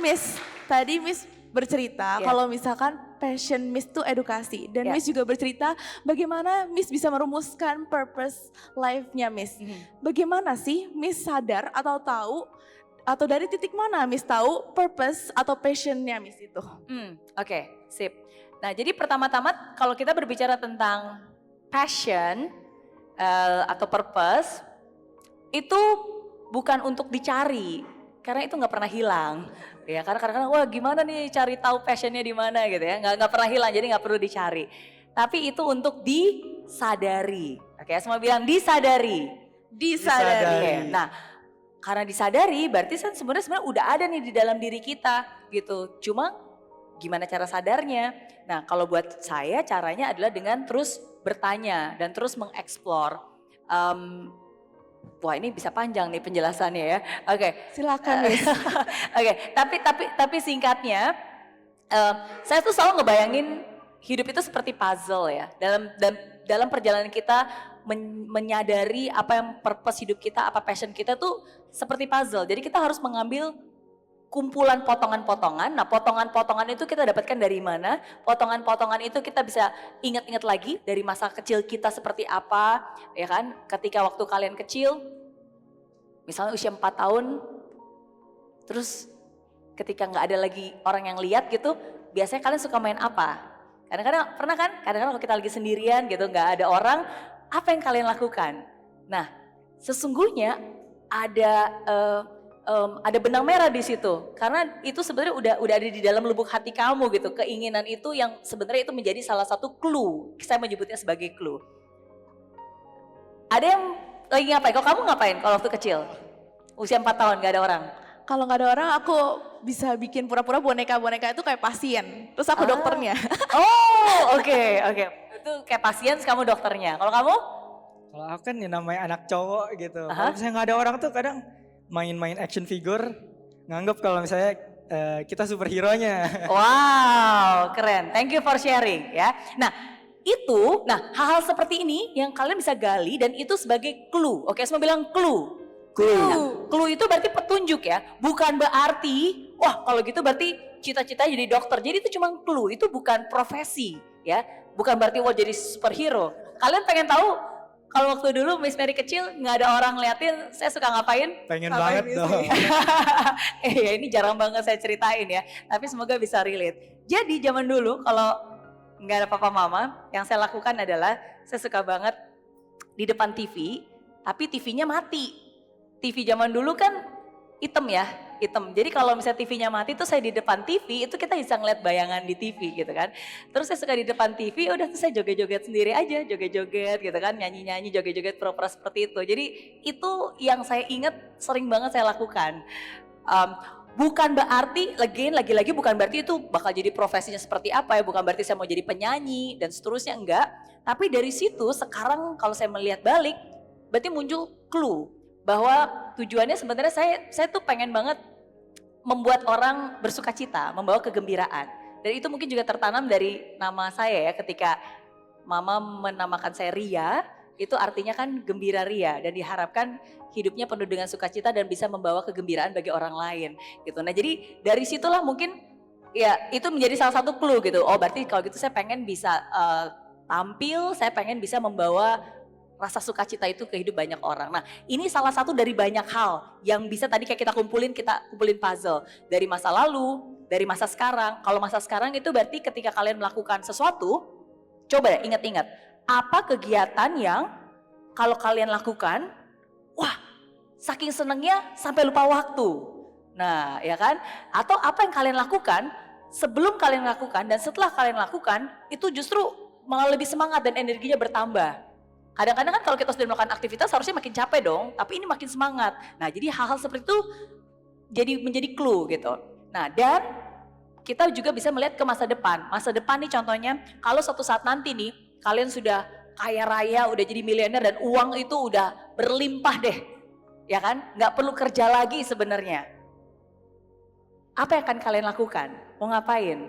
Miss, tadi Miss bercerita kalau misalkan passion Miss itu edukasi. Dan Miss juga bercerita bagaimana Miss bisa merumuskan purpose life-nya Miss. Bagaimana sih Miss sadar atau tahu, atau dari titik mana Miss tahu purpose atau passion-nya Miss itu? Oke, sip. Nah jadi pertama-tama kalau kita berbicara tentang passion atau purpose, itu bukan untuk dicari. Karena itu nggak pernah hilang, ya. Karena kadang-kadang wah gimana nih cari tahu passionnya di mana gitu ya, nggak pernah hilang, jadi nggak perlu dicari. Tapi itu untuk disadari, oke? Semua bilang disadari. Disadari. Nah, karena disadari berarti kan sebenarnya udah ada nih di dalam diri kita gitu. Cuma gimana cara sadarnya? Nah, kalau buat saya caranya adalah dengan terus bertanya dan terus mengeksplor. Wah ini bisa panjang nih penjelasannya ya. Oke. Silakan Miss. Oke, tapi singkatnya, saya tuh selalu ngebayangin hidup itu seperti puzzle ya. Dalam perjalanan kita menyadari apa yang purpose hidup kita, apa passion kita tuh seperti puzzle. Jadi kita harus mengambil kumpulan potongan-potongan. Nah, potongan-potongan itu kita dapatkan dari mana? Potongan-potongan itu kita bisa ingat-ingat lagi dari masa kecil kita seperti apa, ya kan? Ketika waktu kalian kecil, misalnya usia 4 tahun, terus ketika nggak ada lagi orang yang lihat gitu, biasanya kalian suka main apa? Kadang-kadang pernah kan? Kadang-kadang kalau kita lagi sendirian gitu, nggak ada orang, apa yang kalian lakukan? Nah, sesungguhnya ada benang merah di situ, karena itu sebenarnya udah ada di dalam lubuk hati kamu gitu. Keinginan itu yang sebenarnya itu menjadi salah satu clue. Saya menyebutnya sebagai clue. Ada yang lagi ngapain? Kalau kamu ngapain kalau waktu kecil? Usia 4 tahun gak ada orang? Kalau nggak ada orang aku bisa bikin pura-pura boneka-boneka itu kayak pasien. Terus aku dokternya. Oh oke. Itu kayak pasien, kamu dokternya. Kalau kamu? Kalau aku kan namanya anak cowok gitu. Kalau misalnya nggak ada orang tuh kadang main-main action figure, nganggap kalau misalnya kita superhero-nya. Wow, keren. Thank you for sharing ya. Nah, hal-hal seperti ini yang kalian bisa gali dan itu sebagai clue. Oke, semua bilang clue. Nah, clue itu berarti petunjuk ya. Bukan berarti, wah kalau gitu berarti cita-cita jadi dokter. Jadi itu cuma clue, itu bukan profesi ya. Bukan berarti wah jadi superhero. Kalian pengen tahu kalau waktu dulu Miss Mary kecil nggak ada orang ngeliatin, saya suka ngapain? Pengen banget dong. Ini jarang banget saya ceritain ya, tapi semoga bisa relate. Jadi zaman dulu kalau nggak ada papa mama, yang saya lakukan adalah saya suka banget di depan TV, tapi TV-nya mati. TV zaman dulu kan hitam ya, hitam. Jadi kalau misalnya TV-nya mati tuh saya di depan TV, itu kita bisa ngeliat bayangan di TV gitu kan. Terus saya suka di depan TV, udah tuh saya joget-joget sendiri aja, joget-joget gitu kan, nyanyi-nyanyi, joget-joget pura-pura seperti itu. Jadi itu yang saya ingat sering banget saya lakukan. Bukan berarti, lagi-lagi bukan berarti itu bakal jadi profesinya seperti apa ya, bukan berarti saya mau jadi penyanyi dan seterusnya, enggak. Tapi dari situ sekarang kalau saya melihat balik, berarti muncul clue. Bahwa tujuannya sebenarnya saya tuh pengen banget membuat orang bersuka cita, membawa kegembiraan. Dan itu mungkin juga tertanam dari nama saya ya, ketika mama menamakan saya Ria, itu artinya kan gembira ria, dan diharapkan hidupnya penuh dengan sukacita dan bisa membawa kegembiraan bagi orang lain gitu. Nah jadi dari situlah mungkin ya itu menjadi salah satu clue gitu. Oh berarti kalau gitu saya pengen bisa tampil, saya pengen bisa membawa rasa sukacita itu ke hidup banyak orang. Nah ini salah satu dari banyak hal yang bisa tadi kayak kita kumpulin puzzle. Dari masa lalu, dari masa sekarang. Kalau masa sekarang itu berarti ketika kalian melakukan sesuatu, coba ya ingat-ingat. Apa kegiatan yang kalau kalian lakukan, wah saking senengnya sampai lupa waktu. Nah ya kan, atau apa yang kalian lakukan sebelum kalian lakukan dan setelah kalian lakukan, itu justru malah lebih semangat dan energinya bertambah. Kadang-kadang kan kalau kita sudah melakukan aktivitas harusnya makin capek dong, tapi ini makin semangat. Nah jadi hal-hal seperti itu menjadi clue gitu. Nah dan kita juga bisa melihat ke masa depan. Masa depan nih contohnya, kalau suatu saat nanti nih kalian sudah kaya raya, udah jadi miliuner dan uang itu udah berlimpah deh, ya kan? Nggak perlu kerja lagi sebenarnya. Apa yang akan kalian lakukan? Mau ngapain?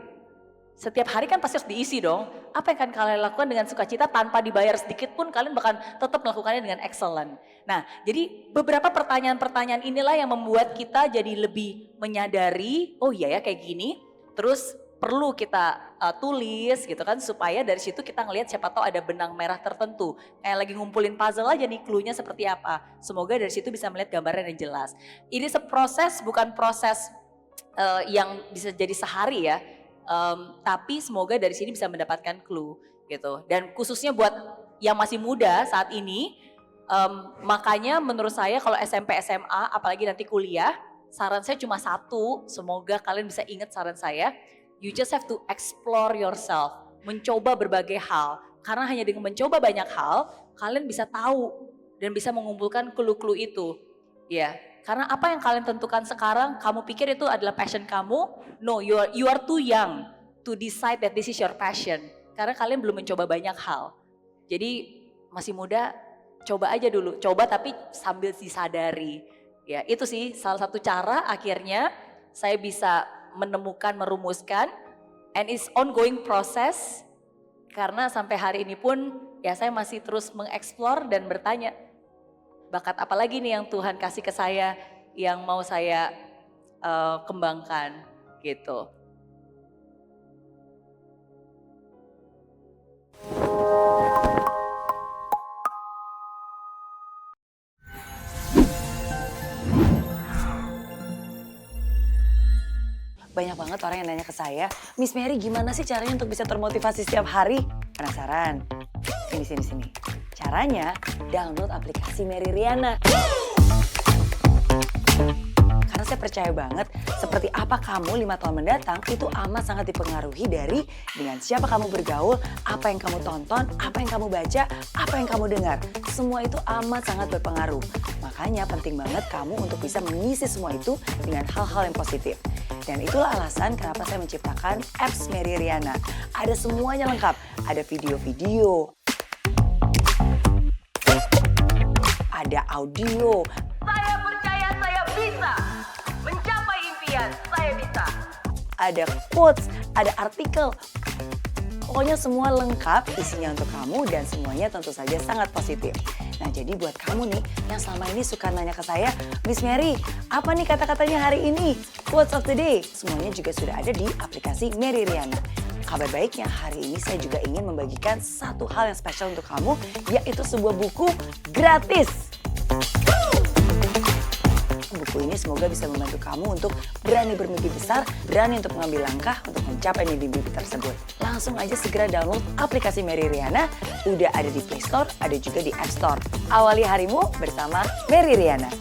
Setiap hari kan pasti harus diisi dong. Apa yang akan kalian lakukan dengan sukacita tanpa dibayar sedikit pun kalian bahkan tetap melakukannya dengan excellent. Nah, jadi beberapa pertanyaan-pertanyaan inilah yang membuat kita jadi lebih menyadari, oh iya ya kayak gini. Terus perlu kita tulis gitu kan supaya dari situ kita ngelihat siapa tahu ada benang merah tertentu. Kayak lagi ngumpulin puzzle aja nih clue-nya seperti apa. Semoga dari situ bisa melihat gambaran yang jelas. Ini seproses bukan proses yang bisa jadi sehari ya. Tapi semoga dari sini bisa mendapatkan clue gitu. Dan khususnya buat yang masih muda saat ini, makanya menurut saya kalau SMP, SMA, apalagi nanti kuliah, saran saya cuma satu, semoga kalian bisa ingat saran saya, you just have to explore yourself, mencoba berbagai hal. Karena hanya dengan mencoba banyak hal, kalian bisa tahu dan bisa mengumpulkan clue-clue itu. Ya, karena apa yang kalian tentukan sekarang, kamu pikir itu adalah passion kamu, no, you are too young to decide that this is your passion. Karena kalian belum mencoba banyak hal. Jadi masih muda, coba aja dulu. Coba tapi sambil disadari. Ya, itu sih salah satu cara akhirnya saya bisa menemukan, merumuskan. And it's ongoing process. Karena sampai hari ini pun ya saya masih terus mengeksplor dan bertanya, bakat apa lagi nih yang Tuhan kasih ke saya yang mau saya kembangkan gitu. Banyak banget orang yang nanya ke saya, Miss Mary gimana sih caranya untuk bisa termotivasi setiap hari? Penasaran? Sini. Caranya download aplikasi Mary Riana. Karena saya percaya banget seperti apa kamu 5 tahun mendatang itu amat sangat dipengaruhi dari dengan siapa kamu bergaul, apa yang kamu tonton, apa yang kamu baca, apa yang kamu dengar. Semua itu amat sangat berpengaruh. Makanya penting banget kamu untuk bisa mengisi semua itu dengan hal-hal yang positif. Dan itulah alasan kenapa saya menciptakan apps Mary Riana. Ada semuanya lengkap. Ada video-video, ada audio. Saya percaya saya bisa mencapai impian, saya bisa. Ada quotes, ada artikel. Pokoknya semua lengkap isinya untuk kamu dan semuanya tentu saja sangat positif. Nah jadi buat kamu nih yang selama ini suka nanya ke saya, Miss Mary, apa nih kata-katanya hari ini? Quotes of the day. Semuanya juga sudah ada di aplikasi Mary Riana. Kabar baiknya hari ini saya juga ingin membagikan satu hal yang spesial untuk kamu, yaitu sebuah buku gratis. Buku ini semoga bisa membantu kamu untuk berani bermimpi besar, berani untuk mengambil langkah untuk mencapai mimpi-mimpi tersebut. Langsung aja segera download aplikasi Mary Riana, udah ada di Play Store, ada juga di App Store. Awali harimu bersama Mary Riana.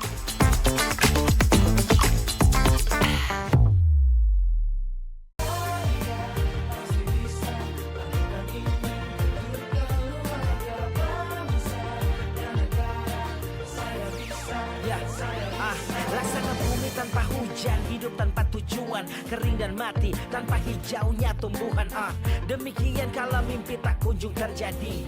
Laksana bumi tanpa hujan, hidup tanpa tujuan, kering dan mati tanpa hijaunya tumbuhan. Demikian kalau mimpi tak kunjung terjadi.